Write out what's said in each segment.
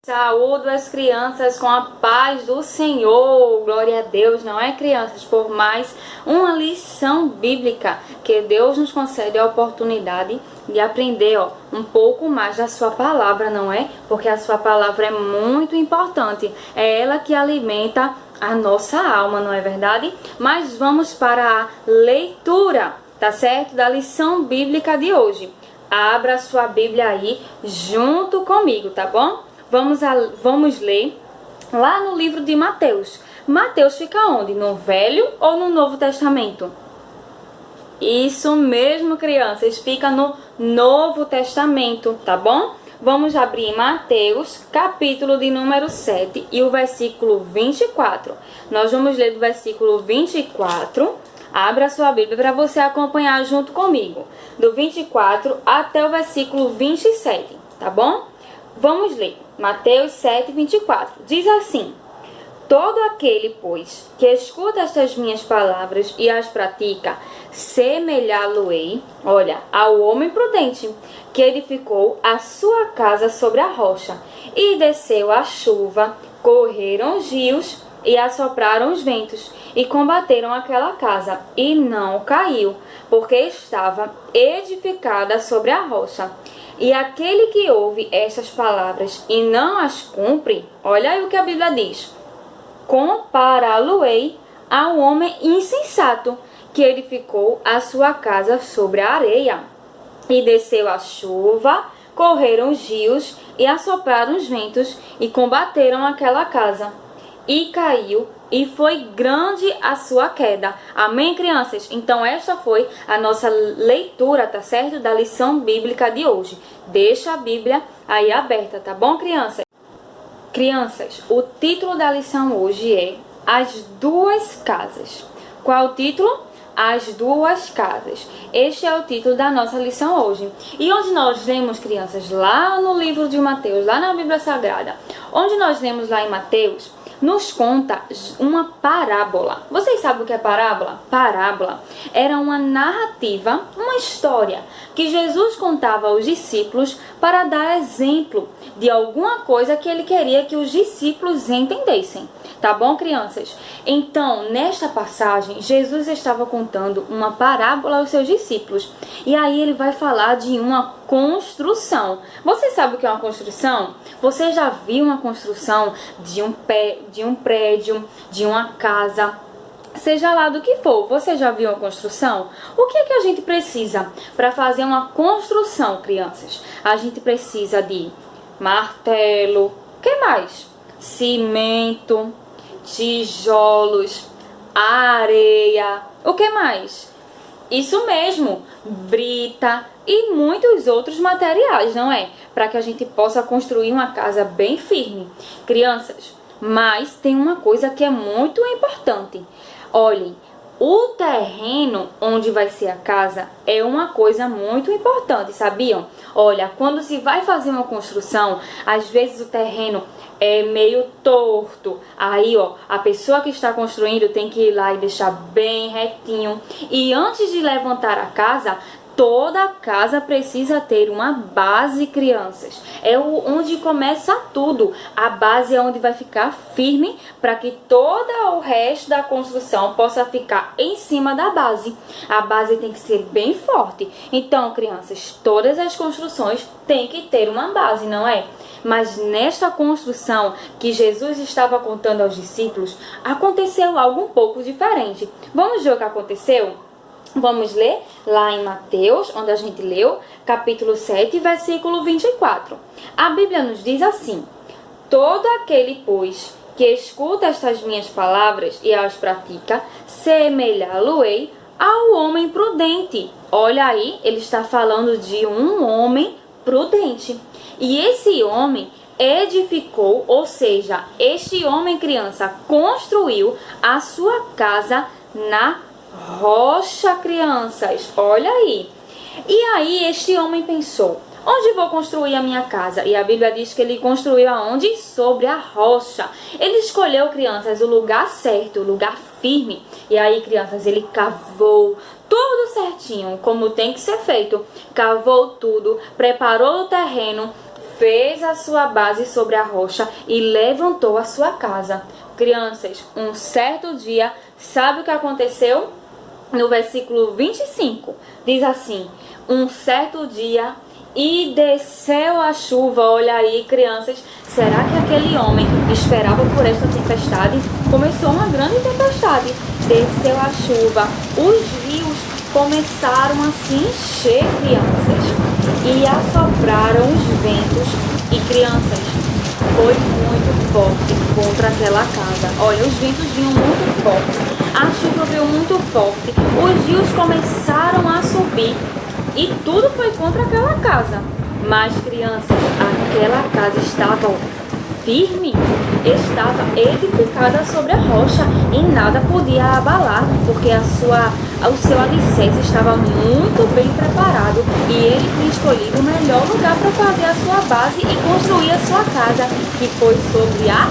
Saúdo as crianças com a paz do Senhor, glória a Deus, não é, crianças? Por mais uma lição bíblica que Deus nos concede a oportunidade de aprender um pouco mais da sua palavra, não é? Porque a sua palavra é muito importante, é ela que alimenta a nossa alma, não é verdade? Mas vamos para a leitura, tá certo? Da lição bíblica de hoje. Abra sua Bíblia aí junto comigo, tá bom? Vamos ler lá no livro de Mateus. Mateus fica onde? No Velho ou no Novo Testamento? Isso mesmo, crianças, fica no Novo Testamento, tá bom? Vamos abrir Mateus, capítulo de número 7 e o versículo 24. Nós vamos ler do versículo 24. Abra sua Bíblia para você acompanhar junto comigo. Do 24 até o versículo 27, tá bom? Vamos ler. Mateus 7, 24. Diz assim: todo aquele, pois, que escuta estas minhas palavras e as pratica, semelhá-lo-ei, ao homem prudente, que edificou a sua casa sobre a rocha, e desceu a chuva, correram os rios, e assopraram os ventos, e combateram aquela casa, e não caiu, porque estava edificada sobre a rocha. E aquele que ouve estas palavras e não as cumpre, olha aí o que a Bíblia diz: compará-lo-ei ao homem insensato, que edificou a sua casa sobre a areia. E desceu a chuva, correram os rios, e assopraram os ventos, e combateram aquela casa. E caiu, e foi grande a sua queda. Amém, crianças? Então esta foi a nossa leitura, tá certo? Da lição bíblica de hoje. Deixa a Bíblia aí aberta, tá bom, crianças? Crianças, o título da lição hoje é As Duas Casas. Qual o título? As Duas Casas. Este é o título da nossa lição hoje. E onde nós lemos, crianças? Lá no livro de Mateus, lá na Bíblia Sagrada. Onde nós lemos lá em Mateus, nos conta uma parábola. Vocês sabem o que é parábola? Parábola era uma narrativa, uma história que Jesus contava aos discípulos para dar exemplo de alguma coisa que ele queria que os discípulos entendessem. Tá bom, crianças? Então, nesta passagem, Jesus estava contando uma parábola aos seus discípulos. E aí ele vai falar de uma construção. Você sabe o que é uma construção? Você já viu uma construção de um prédio, de uma casa, seja lá do que for? Você já viu uma construção? O que é que a gente precisa para fazer uma construção, crianças? A gente precisa de martelo, o que mais? Cimento, tijolos, areia, o que mais? Isso mesmo, brita e muitos outros materiais, não é? Para que a gente possa construir uma casa bem firme. Crianças, mas tem uma coisa que é muito importante. Olhem, o terreno onde vai ser a casa é uma coisa muito importante, sabiam? Olha, quando se vai fazer uma construção, às vezes o terreno é meio torto. Aí, a pessoa que está construindo tem que ir lá e deixar bem retinho. E antes de levantar a casa, toda casa precisa ter uma base, crianças. É onde começa tudo. A base é onde vai ficar firme para que todo o resto da construção possa ficar em cima da base. A base tem que ser bem forte. Então, crianças, todas as construções têm que ter uma base, não é? Mas nesta construção que Jesus estava contando aos discípulos, aconteceu algo um pouco diferente. Vamos ver o que aconteceu? Vamos ler lá em Mateus, onde a gente leu, capítulo 7, versículo 24. A Bíblia nos diz assim: todo aquele, pois, que escuta estas minhas palavras e as pratica, semelhá-lo-ei ao homem prudente. Olha aí, ele está falando de um homem prudente. E esse homem edificou, ou seja, este homem, criança, construiu a sua casa na rocha, crianças. Olha aí. E aí este homem pensou: onde vou construir a minha casa? E a Bíblia diz que ele construiu aonde? Sobre a rocha. Ele escolheu, crianças, o lugar certo, o lugar firme. E aí, crianças, ele cavou tudo certinho, como tem que ser feito. Cavou tudo, preparou o terreno, fez a sua base sobre a rocha e levantou a sua casa. Crianças, um certo dia, sabe o que aconteceu? No versículo 25, diz assim: um certo dia e desceu a chuva. Olha aí, crianças, será que aquele homem esperava por esta tempestade? Começou uma grande tempestade, desceu a chuva, os rios começaram a se encher, crianças, e assopraram os ventos, e crianças, foi muito forte contra aquela casa. Olha, os ventos vinham muito forte, a chuva veio muito forte, os rios começaram a subir e tudo foi contra aquela casa. Mas, crianças, aquela casa estava firme, estava edificada sobre a rocha e nada podia abalar, porque o seu alicerce estava muito bem preparado e ele tinha escolhido o melhor lugar para fazer a sua base e construir a sua casa, que foi sobre a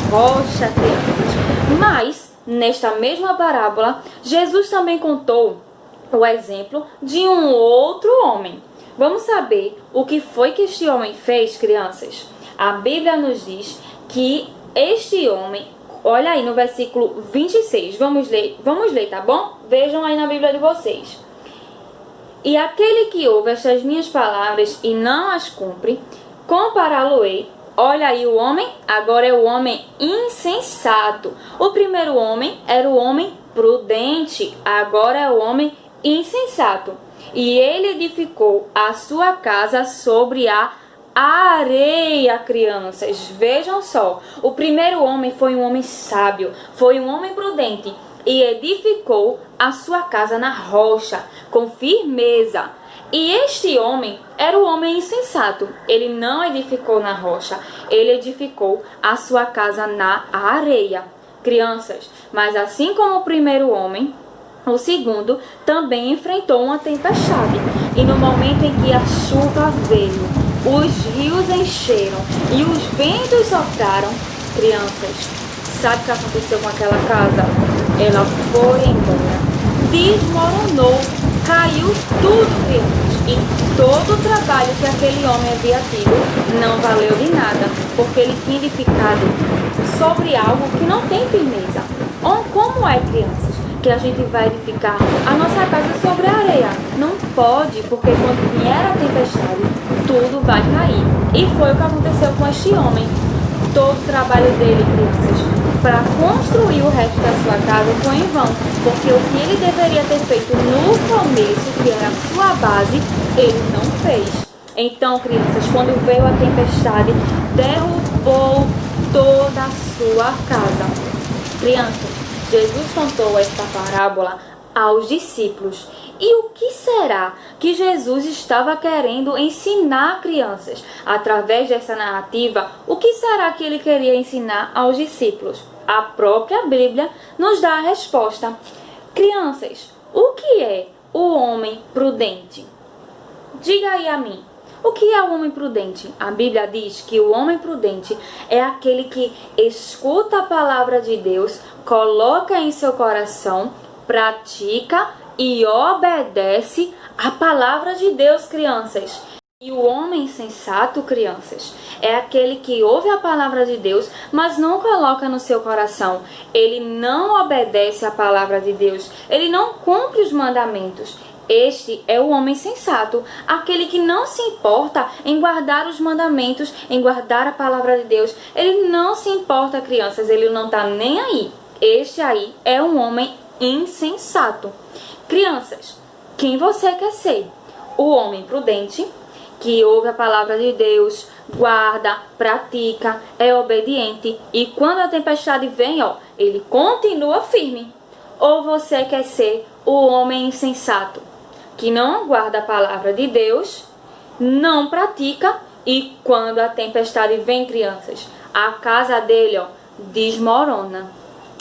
rocha, crianças. Mas, nesta mesma parábola, Jesus também contou o exemplo de um outro homem. Vamos saber o que foi que este homem fez, crianças? A Bíblia nos diz que este homem, olha aí no versículo 26, vamos ler, tá bom? Vejam aí na Bíblia de vocês. E aquele que ouve estas minhas palavras e não as cumpre, compará-lo-ei. Olha aí o homem, agora é o homem insensato. O primeiro homem era o homem prudente, agora é o homem insensato. E ele edificou a sua casa sobre a areia, crianças. Vejam só, o primeiro homem foi um homem sábio, foi um homem prudente e edificou a sua casa na rocha, com firmeza. E este homem era o homem insensato. Ele não edificou na rocha, ele edificou a sua casa na areia. Crianças, mas assim como o primeiro homem, o segundo também enfrentou uma tempestade. E no momento em que a chuva veio, os rios encheram e os ventos sopraram, crianças, sabe o que aconteceu com aquela casa? Ela foi embora, desmoronou, caiu tudo, crianças. E todo o trabalho que aquele homem havia tido não valeu de nada, porque ele tinha edificado sobre algo que não tem firmeza. Como é, crianças, que a gente vai edificar a nossa casa sobre a areia? Não pode, porque quando vier a tempestade, tudo vai cair. E foi o que aconteceu com este homem. Todo o trabalho dele, crianças, para construir o resto da sua casa foi em vão, porque o que ele deveria ter feito no começo, que era a sua base, ele não fez. Então, crianças, quando veio a tempestade, derrubou toda a sua casa. Crianças, Jesus contou esta parábola aos discípulos. E o que será que Jesus estava querendo ensinar, crianças? Através dessa narrativa, o que será que ele queria ensinar aos discípulos? A própria Bíblia nos dá a resposta. Crianças, o que é o homem prudente? Diga aí a mim. O que é o homem prudente? A Bíblia diz que o homem prudente é aquele que escuta a palavra de Deus, coloca em seu coração, pratica e obedece a palavra de Deus, crianças. E o homem sensato, crianças, é aquele que ouve a palavra de Deus, mas não coloca no seu coração. Ele não obedece a palavra de Deus, ele não cumpre os mandamentos. Este é o homem sensato, aquele que não se importa em guardar os mandamentos, em guardar a palavra de Deus. Ele não se importa, crianças, ele não está nem aí. Este aí é um homem insensato. Crianças, quem você quer ser? O homem prudente, que ouve a palavra de Deus, guarda, pratica, é obediente e quando a tempestade vem, ele continua firme. Ou você quer ser o homem insensato, que não guarda a palavra de Deus, não pratica e quando a tempestade vem, crianças, a casa dele desmorona.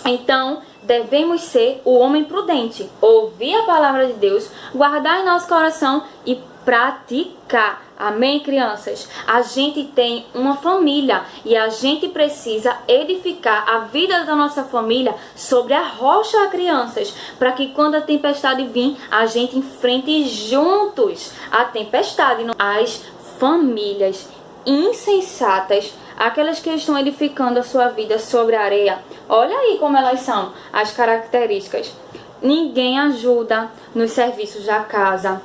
Então, devemos ser o homem prudente, ouvir a palavra de Deus, guardar em nosso coração e praticar. Amém, crianças? A gente tem uma família e a gente precisa edificar a vida da nossa família sobre a rocha, crianças, para que quando a tempestade vir, a gente enfrente juntos a tempestade. As famílias insensatas, aquelas que estão edificando a sua vida sobre a areia. Olha aí como elas são, as características. Ninguém ajuda nos serviços da casa.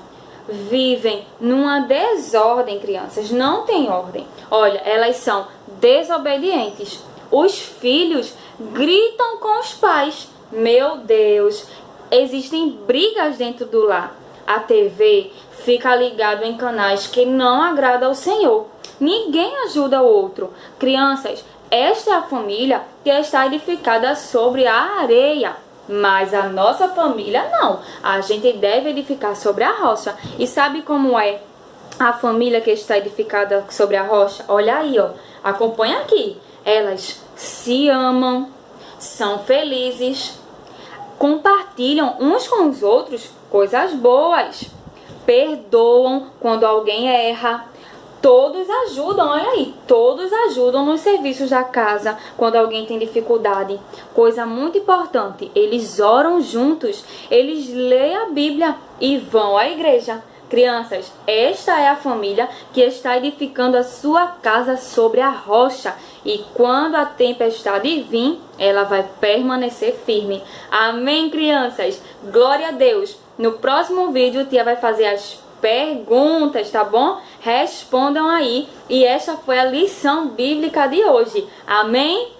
Vivem numa desordem, crianças. Não tem ordem. Olha, elas são desobedientes. Os filhos gritam com os pais. Meu Deus, existem brigas dentro do lar. A TV fica ligada em canais que não agradam ao Senhor. Ninguém ajuda o outro. Crianças, esta é a família que está edificada sobre a areia. Mas a nossa família não. A gente deve edificar sobre a rocha. E sabe como é a família que está edificada sobre a rocha? Olha aí, ó. Acompanha aqui. Elas se amam, são felizes, compartilham uns com os outros coisas boas, perdoam quando alguém erra. Todos ajudam, olha aí, todos ajudam nos serviços da casa quando alguém tem dificuldade. Coisa muito importante, eles oram juntos, eles leem a Bíblia e vão à igreja. Crianças, esta é a família que está edificando a sua casa sobre a rocha. E quando a tempestade vir, ela vai permanecer firme. Amém, crianças? Glória a Deus! No próximo vídeo, tia vai fazer as perguntas, tá bom? Respondam aí. E esta foi a lição bíblica de hoje. Amém?